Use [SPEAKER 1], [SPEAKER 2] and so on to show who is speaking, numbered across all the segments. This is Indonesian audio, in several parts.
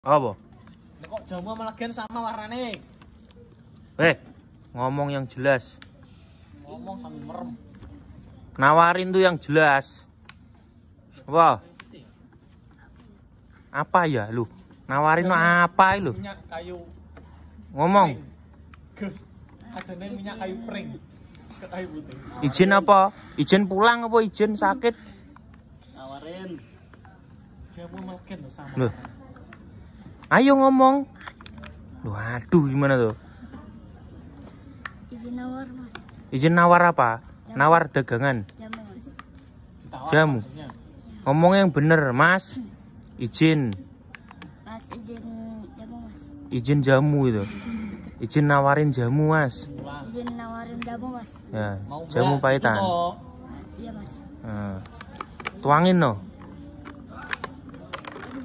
[SPEAKER 1] Apa?
[SPEAKER 2] Kok jamu sama legen sama warnane?
[SPEAKER 1] Ngomong yang jelas.
[SPEAKER 2] Ngomong sambil merem.
[SPEAKER 1] Nawarin tuh yang jelas. Wah. Apa ya lu? Nawarin apa lu?
[SPEAKER 2] Minyak kayu.
[SPEAKER 1] Ngomong.
[SPEAKER 2] Gus. Asane minyak kayu pring. Ke kayu putih.
[SPEAKER 1] Izin apa? Izin pulang apa izin sakit?
[SPEAKER 2] Nawarin. Jamu sama legen sama.
[SPEAKER 1] Loh. Ayo ngomong. Loh, aduh gimana tuh?
[SPEAKER 3] Izin nawar, Mas.
[SPEAKER 1] Izin nawar apa? Nawar dagangan.
[SPEAKER 3] Jamu, Mas.
[SPEAKER 1] Jamu. Ngomong yang bener, Mas. Izin.
[SPEAKER 3] Mas, izin jamu, Mas.
[SPEAKER 1] Izin jamu itu. Izin nawarin jamu, Mas.
[SPEAKER 3] Izin nawarin jamu, Mas.
[SPEAKER 1] Ya, jamu pahitan.
[SPEAKER 3] Iya, Mas.
[SPEAKER 1] Nah, tuangin no.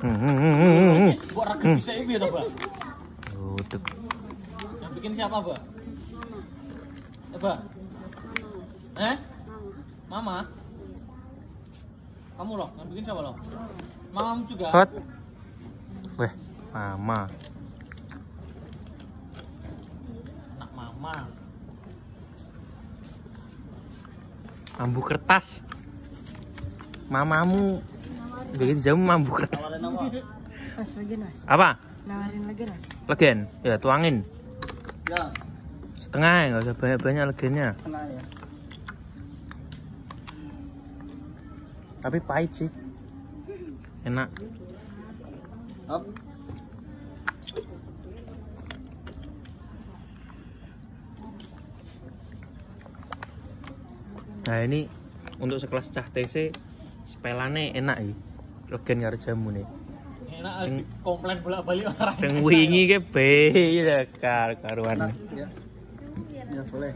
[SPEAKER 2] Kok raget bisa ini ya, Mbak?
[SPEAKER 1] Udek.
[SPEAKER 2] Yang bikin siapa, Mbak? Mbak? Mama? Kamu loh, yang bikin siapa loh? Mamamu juga?
[SPEAKER 1] Hot. Weh, mama.
[SPEAKER 2] Anak mama.
[SPEAKER 1] Mambu kertas. Mamamu bikin jamu mambu kertas.
[SPEAKER 2] Nawarin apa?
[SPEAKER 3] Mas, legen, Mas.
[SPEAKER 1] Apa?
[SPEAKER 3] Nawarin legen, Mas.
[SPEAKER 1] Legen. Ya, tuangin.
[SPEAKER 2] Ya,
[SPEAKER 1] Setengah, nggak usah banyak-banyak legennya.
[SPEAKER 2] kena ya.
[SPEAKER 1] Tapi pahit sih. Enak.
[SPEAKER 2] Hop.
[SPEAKER 1] Nah ini untuk sekelas cah TC sepelane enak ya. Legen karo jamu nih.
[SPEAKER 2] Enak harus komplain bolak-balik orang.
[SPEAKER 1] Sing wingi ke be ya karuan.
[SPEAKER 2] Ya boleh.